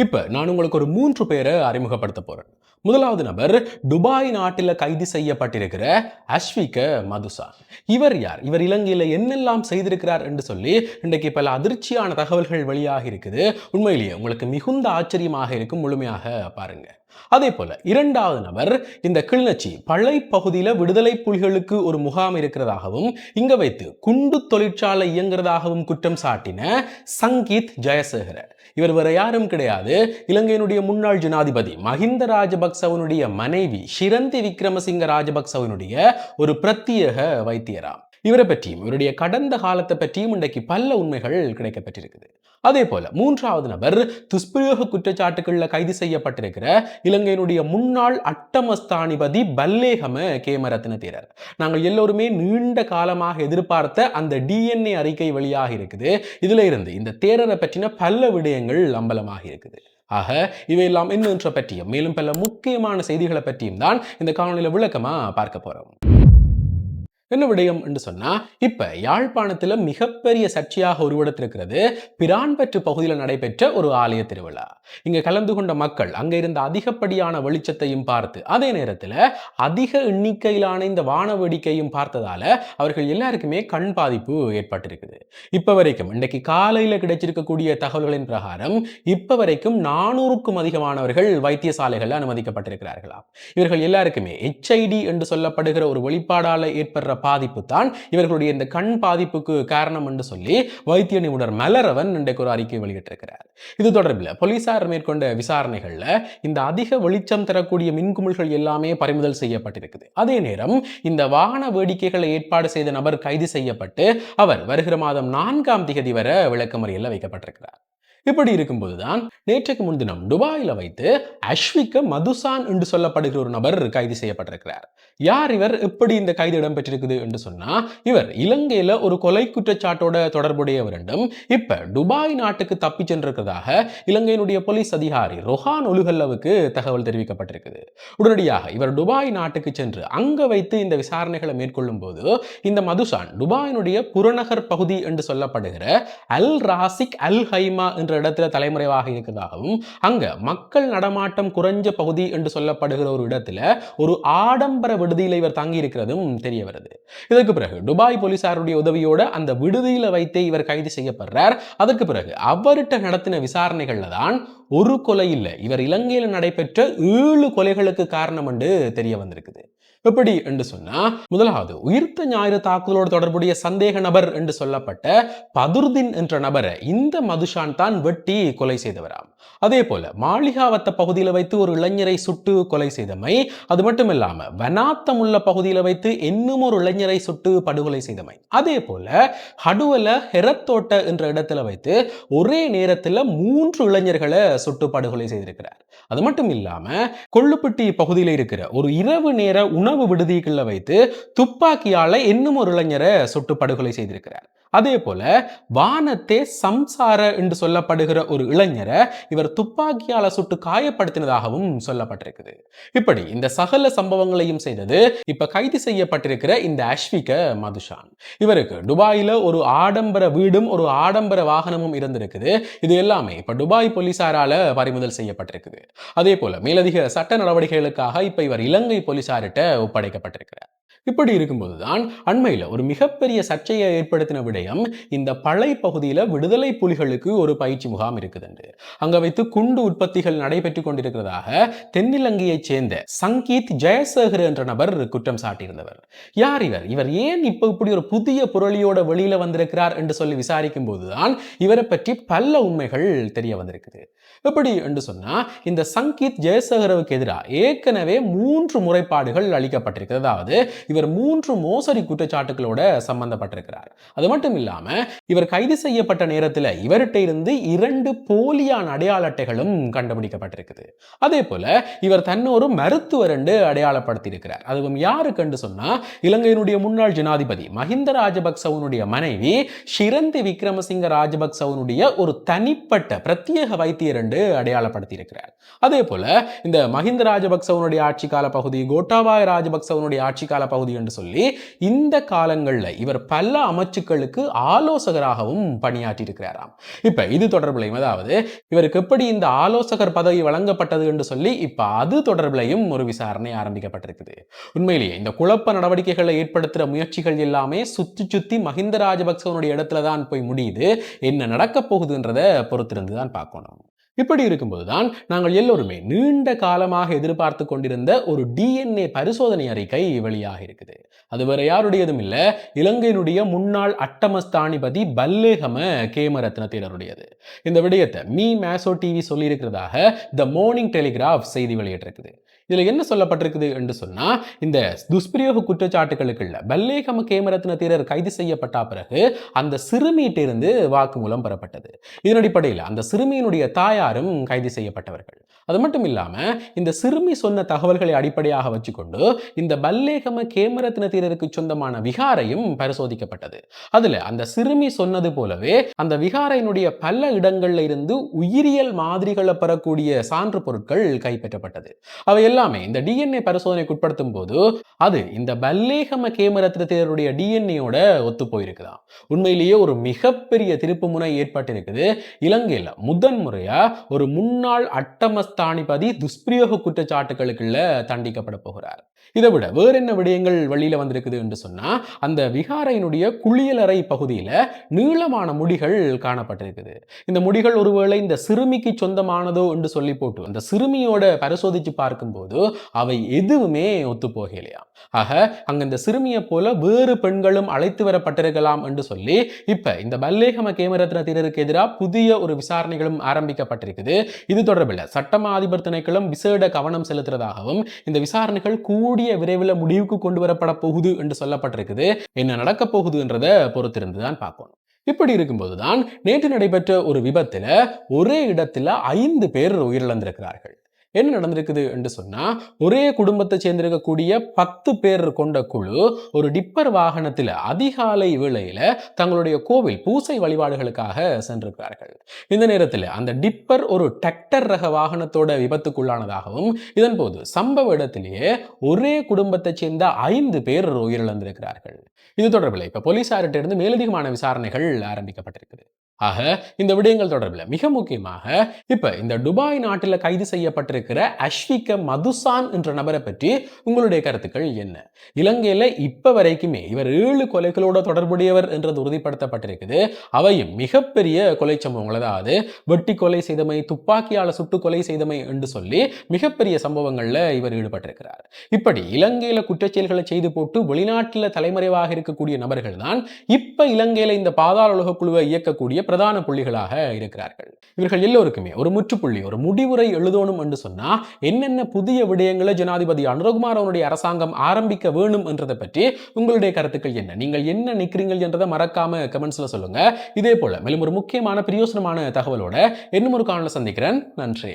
இப்ப நான் உங்களுக்கு ஒரு 3 பேரை அறிமுகப்படுத்த போறேன். முதலாவது நபர் துபாய் நாட்டில கைது செய்யப்பட்டிருக்கிற அஷ்விக மதுசான். இவர் யார்? இவர் இலங்கையில என்னெல்லாம் செய்திருக்கிறார் என்று சொல்லி இன்றைக்கு பல அதிர்ச்சியான தகவல்கள் வெளியாகி இருக்குது. உண்மையிலேயே உங்களுக்கு மிகுந்த ஆச்சரியமாக இருக்கும். முழுமையாக பாருங்க. அதே போல இரண்டாவது நபர் இந்த கிளிநொச்சி பளை பகுதியில விடுதலை புலிகளுக்கு ஒரு முகாம் இருக்கிறதாகவும் இங்க வைத்து குண்டு தொழிற்சாலை இயங்குறதாகவும் குற்றம் சாட்டின சங்கீத் ஜெயசேகர. இவர் வேற யாரும் கிடையாது, இலங்கையினுடைய முன்னாள் ஜனாதிபதி மஹிந்த ராஜபக்சவனுடைய மனைவி ஷிரந்தி விக்ரமசிங்க ராஜபக்சவனுடைய ஒரு பிரத்யேக வைத்தியராம். இவரை பற்றியும் இவருடைய கடந்த காலத்தை பற்றியும் இன்றைக்கு பல உண்மைகள் கிடைக்கப்பட்டிருக்குது. அதே போல மூன்றாவது நபர் துஷ்பிரயோக குற்றச்சாட்டுகள்ல கைது செய்யப்பட்டிருக்கிற இலங்கையினுடைய முன்னாள் அட்டமஸ்தானிபதி பல்லேகம கேமரத்ன தேரர். நாங்கள் எல்லோருமே நீண்ட காலமாக எதிர்பார்த்த அந்த டிஎன்ஏ அறிக்கை வெளியாக இருக்குது. இதுல இருந்து இந்த தேரரை பற்றின பல விடயங்கள் அம்பலமாக இருக்குது. ஆக இவையெல்லாம் என்னென்ற பற்றியும் மேலும் பல முக்கியமான செய்திகளை பற்றியும் தான் இந்த காணொலியில விளக்கமா பார்க்க போறோம். என்ன விடயம் என்று சொன்னா, இப்ப யாழ்ப்பாணத்துல மிகப்பெரிய சர்ச்சையாக உருவெடுத்திருக்கிறது பிரான்பற்று பகுதியில் நடைபெற்ற ஒரு ஆலய திருவிழா. இங்க கலந்து கொண்ட மக்கள் அங்க இருந்த அதிகப்படியான வெளிச்சத்தையும் பார்த்து அதே நேரத்தில் அதிக எண்ணிக்கையிலான இந்த வான வேடிக்கையும் பார்த்ததால அவர்கள் எல்லாருக்குமே கண் பாதிப்பு ஏற்பட்டிருக்குது. இப்ப வரைக்கும் இன்றைக்கு காலையில கிடைச்சிருக்கக்கூடிய தகவல்களின் பிரகாரம் இப்ப வரைக்கும் 400க்கும் அதிகமானவர்கள் வைத்தியசாலைகள் அனுமதிக்கப்பட்டிருக்கிறார்களாம். இவர்கள் எல்லாருக்குமே HIV என்று சொல்லப்படுகிற ஒரு வெளிப்பாடால ஏற்படுற பாதிப்பு தான் இவர்களுடைய இந்த கண் பாதிப்புக்கு காரணம் என்று சொல்லி வைத்திய நிபுணர் மலரவன் இன்றைக்கு ஒரு அறிக்கை வெளியிட்டிருக்கிறார். இது தொடர்பில் போலீசார் மேற்கொண்ட விசாரணைகள்ல இந்த அதிக வெளிச்சம் தரக்கூடிய மின்குமிழ்கள் எல்லாமே பறிமுதல் செய்யப்பட்டிருக்குது. அதே நேரம் இந்த வாகன வேடிக்கைகளை ஏற்பாடு செய்த நபர் கைது செய்யப்பட்டு அவர் வருகிற மாதம் 4ஆம் தேதி வரை விளக்கமறியல்ல வைக்கப்பட்டிருக்கிறார். இப்படி இருக்கும்போதுதான் நேற்றைக்கு முன்தினம் துபாயில வைத்து அஷ்விக மதுசான் என்று சொல்லப்படுகிற ஒரு நபர் கைது செய்யப்பட்டிருக்கிறார். யார் இவர்? எப்படி இந்த கைது இடம்பெற்றிருக்குது என்று சொன்னா, இவர் இலங்கையில ஒரு கொலை குற்றச்சாட்டோட தொடர்புடையவர் என்றும் இப்ப துபாய் நாட்டுக்கு தப்பி சென்றிருக்கிறதாக இலங்கையினுடைய போலீஸ் அதிகாரி ரொஹான் ஒலுகல்லவுக்கு தகவல் தெரிவிக்கப்பட்டிருக்குது. உடனடியாக இவர் துபாய் நாட்டுக்கு சென்று அங்க வைத்து இந்த விசாரணைகளை மேற்கொள்ளும் போது இந்த மதுசான் துபாயினுடைய புறநகர் பகுதி என்று சொல்லப்படுகிற அல் ராசிக் அல் ஹைமா என்ற இடத்துல தலைமறைவாக இருக்கிறதாகவும் அங்க மக்கள் நடமாட்டம் குறைஞ்ச பகுதி என்று சொல்லப்படுகிற ஒரு இடத்துல ஒரு ஆடம்பர விடுதியில் இவர் தங்கி இருக்கிறதும் தெரிய வருது. இதற்கு பிறகு துபாய் போலீசாருடைய உதவியோட அந்த விடுதியில வைத்தே இவர் கைது செய்யப்படுறார். அதற்கு பிறகு அவர்கிட்ட நடத்தின விசாரணைகள்ல தான் ஒரு கொலை இல்லை, இவர் இலங்கையில் நடைபெற்ற 7 கொலைகளுக்கு காரணம் என்று தெரிய வந்திருக்குது. எப்படி என்று சொன்னா, முதலாவது உயிர்த்த ஞாயிறு தாக்குதலோடு தொடர்புடைய சந்தேக நபர் என்று சொல்லப்பட்ட பதுர்தீன் என்ற நபரை இந்த மதுஷான் தான் வெட்டி கொலை செய்தவராம். அதே போல மாளிகாவத்த பகுதியில் வைத்து ஒரு இளைஞரை சுட்டு கொலை செய்தமை, அது மட்டும் இல்லாம வனாத்தம் உள்ள பகுதியில் வைத்து இன்னும் ஒரு இளைஞரை சுட்டு படுகொலை செய்தமை, அதே போல ஹடுவல ஹெரத்தோட்ட என்ற இடத்துல வைத்து ஒரே நேரத்தில் 3 இளைஞர்களை சுட்டு படுகொலை செய்திருக்கிறார். அது மட்டும் இல்லாம கொள்ளுப்பட்டி பகுதியில் இருக்கிற ஒரு இரவு நேர உணவு விடுதிகளை வைத்து துப்பாக்கியால இன்னும் ஒரு இளைஞரை சுட்டு படுகொலை செய்திருக்கிறார். அதே போல வானத்தே சம்சார என்று சொல்லப்படுகிற ஒரு இளைஞரை இவர் துப்பாக்கியால சுட்டு காயப்படுத்தினதாகவும் சொல்லப்பட்டிருக்குது. இப்படி இந்த சகல சம்பவங்களையும் செய்தது இப்ப கைது செய்யப்பட்டிருக்கிற இந்த அஷ்விக மதுஷான். இவருக்கு துபாயில ஒரு ஆடம்பர வீடும் ஒரு ஆடம்பர வாகனமும் இருந்திருக்குது. இது எல்லாமே இப்ப துபாய் போலீசாரால பறிமுதல் செய்யப்பட்டிருக்குது. அதே போல மேலதிக சட்ட நடவடிக்கைகளுக்காக இப்ப இவர் இலங்கை போலீசார்கிட்ட ஒப்படைக்கப்பட்டிருக்கிறார். இப்படி இருக்கும்போதுதான் அண்மையில் ஒரு மிகப்பெரிய சர்ச்சையை ஏற்படுத்தின விடயம் இந்த பளை பகுதியில் விடுதலை புலிகளுக்கு ஒரு பயிற்சி முகாம் இருக்குது. அங்க வைத்து குண்டு உற்பத்திகள் நடைபெற்றுக் கொண்டிருக்கிறதாக தென்னிலங்கையைச் சேர்ந்த சங்கீத் ஜெயசேகர் என்ற நபர் குற்றம் சாட்டியிருந்தவர். யார் இவர்? இவர் ஏன் இப்ப இப்படி ஒரு புதிய புரளியோட வெளியில வந்திருக்கிறார் என்று சொல்லி விசாரிக்கும் போதுதான் இவரை பற்றி பல உண்மைகள் தெரிய வந்திருக்குது. எப்படி என்று சொன்னா, இந்த சங்கீத் ஜெயசேகருக்கு எதிராக ஏற்கனவே 3 முறைப்பாடுகள் அளிக்கப்பட்டிருக்கிறது. அதாவது இவர் 3 மோசடி குற்றச்சாட்டுகளோட சம்பந்தப்பட்டிருக்கிறார். அது மட்டும் இல்லாம இவர் கைது செய்யப்பட்ட நேரத்தில் இவர்கிட்ட இருந்து 2 போலியான அடையாள அட்டைகளும் கண்டுபிடிக்கப்பட்டிருக்குது. அதே போல இவர் தன்னை ஒரு மருத்துவர் என்று அடையாளப்படுத்தி இருக்கிறார். அதுவும் யாருக்கு என்று சொன்னா, இலங்கையினுடைய முன்னாள் ஜனாதிபதி மஹிந்த ராஜபக்சவனுடைய மனைவி ஷிரந்தி விக்ரமசிங்க ராஜபக்சவனுடைய ஒரு தனிப்பட்ட பிரத்யேக வைத்தியர் என்று அடையாளப்படுத்தி இருக்கிறார். அதே போல இந்த மஹிந்த ராஜபக்சவனுடைய ஆட்சி கால பகுதி, கோட்டாபாய ராஜபக்சவனுடைய ஆட்சி கால பகுதி பகுதி என்று சொல்லி இந்த காலங்களில் இவர் பல அமைச்சுக்களுக்கு ஆலோசகராகவும் பணியாற்றி இருக்கிறாராம். இப்ப இது தொடர்பிலையும், அதாவது இவருக்கு எப்படி இந்த ஆலோசகர் பதவி வழங்கப்பட்டது என்று சொல்லி இப்ப அது தொடர்பிலையும் ஒரு விசாரணை ஆரம்பிக்கப்பட்டிருக்குது. உண்மையிலேயே இந்த குழப்ப நடவடிக்கைகளை ஏற்படுத்துற முயற்சிகள் எல்லாமே சுத்தி சுத்தி மஹிந்த ராஜபக்சவனுடைய இடத்துல தான் போய் முடியுது. என்ன நடக்க போகுதுன்றத பொறுத்திருந்து தான் பார்க்கணும். இப்படி இருக்கும்போதுதான் நாங்கள் எல்லோருமே நீண்ட காலமாக எதிர்பார்த்து கொண்டிருந்த ஒரு டிஎன்ஏ பரிசோதனை அறிக்கை வெளியாக இருக்குது. அது வேற யாருடையதும் இல்ல, இலங்கையினுடைய முன்னாள் அட்டமஸ்தானிபதி பல்லேகம கேமரத்ன தேரருடையது. இந்த விடயத்தை மேசோ டிவி சொல்லி இருக்கிறதாக த மார்னிங் டெலிகிராஃப் செய்தி வெளியிட்டிருக்குது. இதுல என்ன சொல்லப்பட்டிருக்குது என்று சொன்னா, இந்த துஷ்பிரயோக குற்றச்சாட்டுகளுக்குள்ள பல்லேகம கேமரத்ன தேரர் கைது செய்யப்பட்ட பிறகு அந்த சிறுமியிட்டிருந்து வாக்குமூலம் பெறப்பட்டது. இதன் அடிப்படையில் அந்த சிறுமியினுடைய தாயாரும் கைது செய்யப்பட்டவர்கள். அது மட்டும் இல்லாம இந்த சிறுமி சொன்ன தகவல்களை அடிப்படையாக வச்சுக்கொண்டு இந்த பல்லேகம கேமரத்ன தேரருக்கு சொந்தமான விகாரையும் பரிசோதிக்கப்பட்டது. அதுல அந்த சிறுமி சொன்னது போலவே அந்த விகாரையினுடைய பல இடங்கள்ல இருந்து உயிரியல் மாதிரிகளை பெறக்கூடிய சான்று பொருட்கள் கைப்பற்றப்பட்டது. அவை எல்லாமே இந்த டிஎன்ஏ பரிசோதனைக்கு உட்படுத்தும் போது அது இந்த பல்லேகம கேமரத்ன தேரருடைய டிஎன்ஏயோட ஒத்து போயிருக்குதாம். உண்மையிலேயே ஒரு மிகப்பெரிய திருப்பு முனை ஏற்பட்டிருக்குது. இலங்கையில் முதன் முறையா ஒரு முன்னாள் அட்டமஸ்தானிபதி துஷ்பிரயோக குற்றச்சாட்டுகளுக்குள்ள தண்டிக்கப்பட போகிறார். இதை விட வேற என்ன விடயங்கள் வெளியில வந்திருக்குது என்று சொன்னா, அந்த விகாரையினுடைய குளியலறை பகுதியில நீளமான முடிகள் காணப்பட்டிருக்குது. இந்த முடிகள் ஒருவேளை இந்த சிறுமிக்கு சொந்தமானதோ என்று சொல்லி போட்டு அந்த சிறுமியோட பரிசோதிச்சு பார்க்கும்போது அவை எதுவுமே ஒத்து போகலையா. ஆக அங்க இந்த சிறுமியை போல வேறு பெண்களும் அழைத்து வரப்பட்டிருக்கலாம் என்று சொல்லி இப்ப இந்த பல்லேகம கேமரத்ன தேரருக்கு எதிராக புதிய ஒரு விசாரணைகளும் ஆரம்பிக்கப்பட்டிருக்குது. இது தொடர்பில் சட்டமா அதிபர் திணைக்களம் விசேட கவனம் செலுத்துறதாகவும் இந்த விசாரணைகள் கூடிய விரைவில் முடிவுக்கு கொண்டு வரப்பட போகுது என்று சொல்லப்பட்டிருக்குது. என்ன நடக்க போகுதுன்றதை பொறுத்திருந்துதான் பார்க்கணும். இப்படி இருக்கும்போதுதான் நேற்று நடைபெற்ற ஒரு விபத்துல ஒரே இடத்துல 5 பேர் உயிரிழந்திருக்கிறார்கள். என்ன நடந்திருக்குது என்று சொன்னா, ஒரே குடும்பத்தை சேர்ந்திருக்கக்கூடிய 10 பேர் கொண்ட குழு ஒரு டிப்பர் வாகனத்தில் அதிகாலை வேளையில தங்களுடைய கோவில் பூசை வழிபாடுகளுக்காக சென்றிருக்கிறார்கள். இந்த நேரத்தில் அந்த டிப்பர் ஒரு டிராக்டர் ரக வாகனத்தோட விபத்துக்குள்ளானதாகவும், இதன் போது சம்பவ இடத்திலேயே ஒரே குடும்பத்தை சேர்ந்த 5 பேர் உயிரிழந்திருக்கிறார்கள். இது தொடர்பில் இப்ப போலீசார்கிட்ட இருந்து மேலதிகமான விசாரணைகள் ஆரம்பிக்கப்பட்டிருக்குது. ஆக இந்த விடயங்கள் தொடர்பில் மிக முக்கியமாக இப்ப இந்த துபாய் நாட்டில் கைது செய்யப்பட்டிருக்கிற அஷ்விக மதுசான் என்ற நபரை பற்றி உங்களுடைய கருத்துக்கள் என்ன? இலங்கையில இப்ப வரைக்குமே இவர் 7 கொலைகளோட தொடர்புடையவர் என்றது உறுதிப்படுத்தப்பட்டிருக்குது. அவையும் மிகப்பெரிய கொலை சம்பவங்கள், அதாவது வெட்டி கொலை செய்தமை, துப்பாக்கியால சுட்டு கொலை செய்தமை என்று சொல்லி மிகப்பெரிய சம்பவங்கள்ல இவர் ஈடுபட்டிருக்கிறார். இப்படி இலங்கையில குற்றச்செயல்களை செய்து போட்டு வெளிநாட்டில் தலைமறைவாக இருக்கக்கூடிய நபர்கள் தான் இப்ப இலங்கையில இந்த பாதாள உலக குழுவை இயக்கக்கூடிய பிரதான புள்ளிகளாக இருக்கிறார்கள். இவர்கள் எல்லோருக்குமே ஒரு முற்றுப்புள்ளி, ஒரு முடிவுரை எழுதணும் என்று சொன்னா என்னென்ன புதிய விடயங்களை ஜனாதிபதி அனுரகுமார் அவருடைய அரசாங்கம் ஆரம்பிக்க வேணும் என்றதை பற்றி உங்களுடைய கருத்துக்கள் என்ன? நீங்கள் என்ன நினைக்கிறீர்கள் என்றதை மறக்காம கமெண்ட்ஸ்ல சொல்லுங்க. இதே போல மேலும் ஒரு முக்கியமான பிரயோசனமான தகவலோட இன்னும் ஒரு காணொளியில் சந்திக்கிறேன். நன்றி.